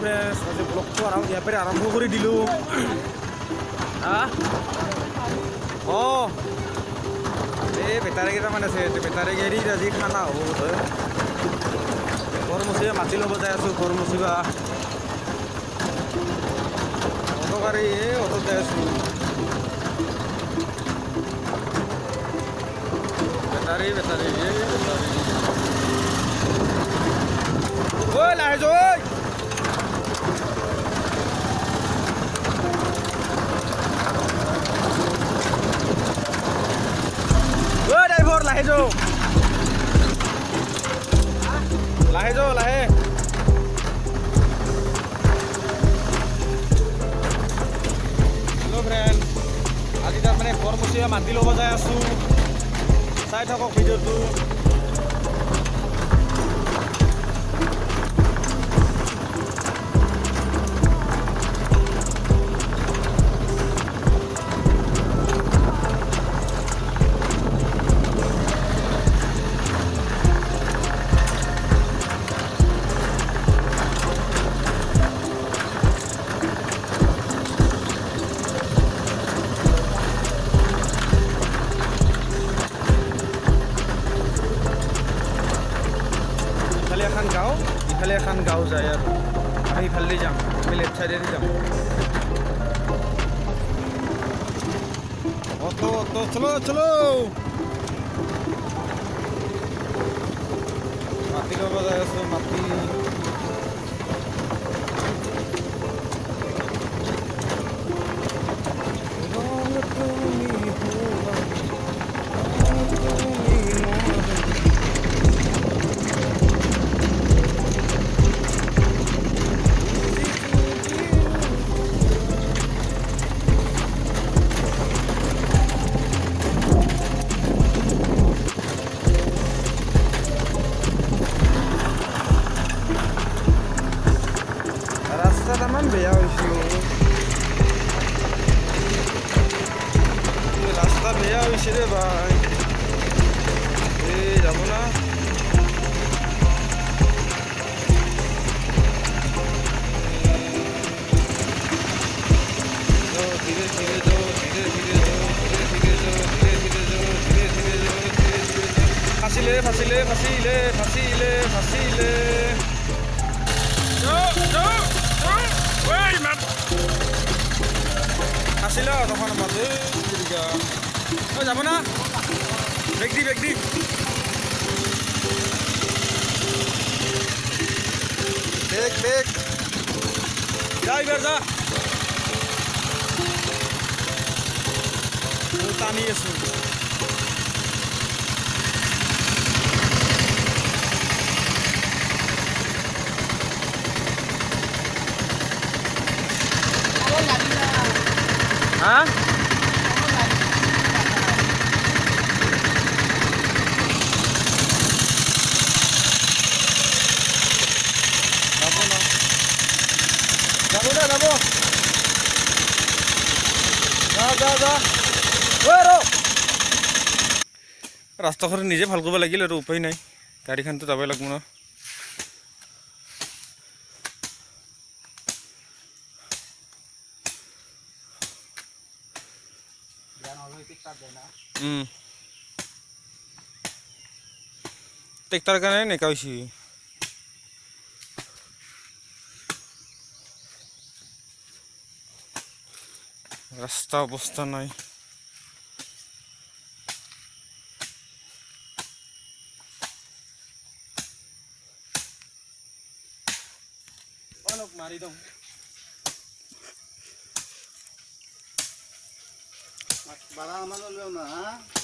Friends আজি ব্লগটো ইয়াৰ পৰা আৰম্ভ কৰি দিলোঁ। অঁ এই বেটাৰী কেইটামান আছে, বেটাৰী গাড়ীত আজি খানা হ'ব বোধহয়। ঘৰ মুচিবা মাটি ল'ব যাই আছোঁ, ঘৰ মুচিবা অটো গাড়ী অটোত যাই আছোঁ। বেটাৰী বেটাৰী ঐ লাহে যো ঐ ড্ৰাইভাৰ লাহে যো লাহে যো লাহে। হেল্ল' ফ্ৰেণ্ড, আজি তাৰমানে ঘৰ মুচিবা মাটি ল'ব যাই আছোঁ, চাই থাকক ভিডিঅ'টো। ইফালে এখন গাঁও যায় আৰু আমি ইফালেদি যাম, আমি লেফ্ট চাইডেদি যাম। অটো অটো চলো চলো। মাটি ল'ব যাই আছোঁ, মাটি রাস্তাটামান বেয়া হয়েছিল, রাস্তা বেয়া হয়েছে রে ভাই। এই যাবো না, ধীরে ধীরে যাও, ধীরে ধীরে যাও, ধীরে ধীরে যাও, ধীরে ধীরে যাও, ধীরে ধীরে যাও, ধীরে ধীরে যাও। ফাঁসিলে ফাঁসিলে ফাঁসিলে ফাঁসিলে ফাঁসিলে আসিল তখন আমাদের যাব না, বেগ দি বেগ দি। বেগ বেগ যা এবার যা, টানি আছো। হ্যাঁ যাবো না, যাবো না, যাবো যা যা যা। ৰাস্তাখন নিজে ভাল কৰিব লাগিল আৰু উপায় নাই, গাড়ীখনতো যাবই লাগিব ন। ট্ৰেক্টৰ কাৰণে এনেকুৱা হৈছে, ৰাস্তা অৱস্থা নাই। মাৰি দিওঁ বালা আমাৰ লৈ না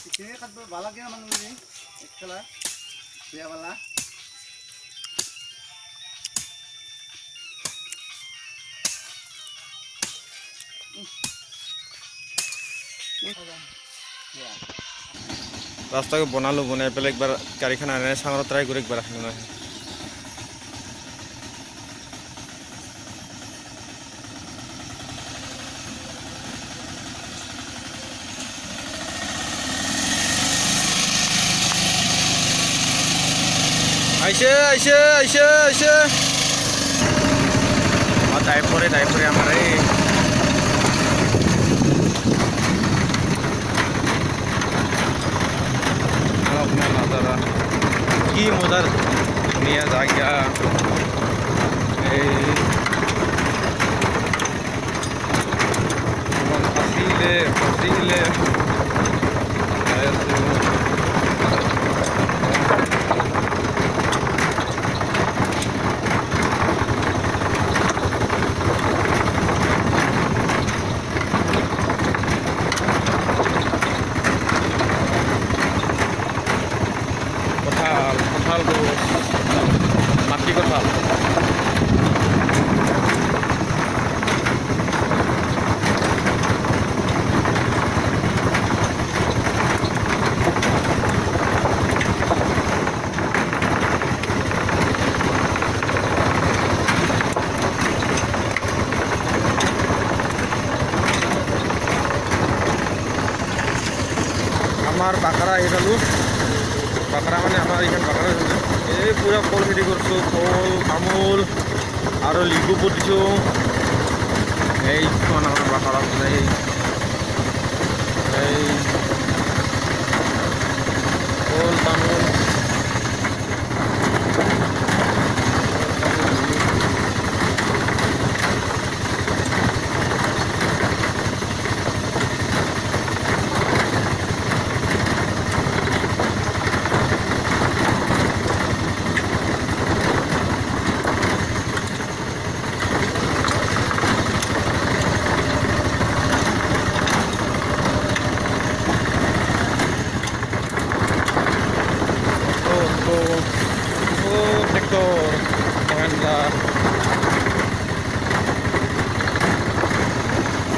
এইখিনি কাটব বালা কিনা মানুহ এক খেলা বিয়া বালা ৰাস্তাকে বনালোঁ, বনাই পেলাই একবাৰ গাড়ীখন আনে চাঙৰত ট্ৰাই কৰি একবাৰ আহিলোঁ নহয়। আইছে আইছে আইছে আইছে পরে তারপরে আমার এই আপনার নাজারা কি মজার নিয়ে জায়গা এই ফাঁসিলে ফাঁসিলে কঁঠাল গছ মাটি কঁঠাল আমার বাঁকড়া আহি পালোঁ বাঁকড়া মানে আমাৰ এইখন বাঁকড়া এই পুৰা কল খেতি কৰিছোঁ কল তামোল আৰু লিবু পুতিছোঁ এইখন আমাৰ বাঁকড়া এই কল তামোল ট্ৰেক্টৰ মহেন্দ্ৰা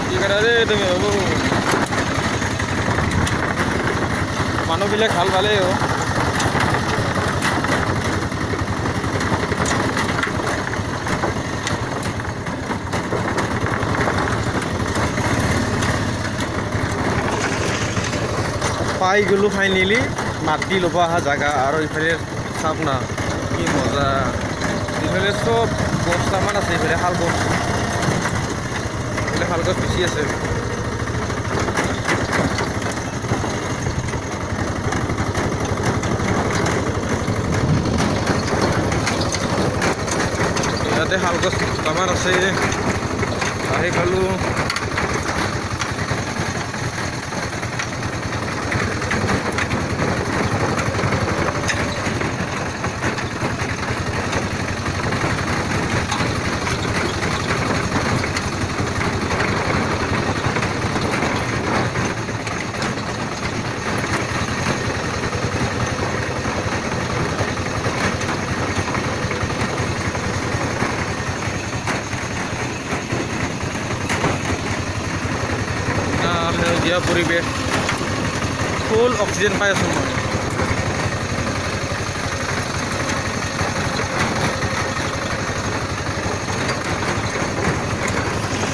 কি কৰা দেই তুমি হ'ব মানুহবিলাক ভাল ভালেই অ' পাই গ'লোঁ ফাইনেলি মাটি ল'ব অহা জেগা আৰু ইফালে চাওক না কি মজা ইফালে চব বস্তামান আছে ইফালে শাল গছ ইফালে শাল গছ বেছি আছে ইয়াতে শাল গছ বস্তামান আছে আহি পালোঁ সেউজীয়া পৰিৱেশ ফুল অক্সিজেন পাই আছোঁ মই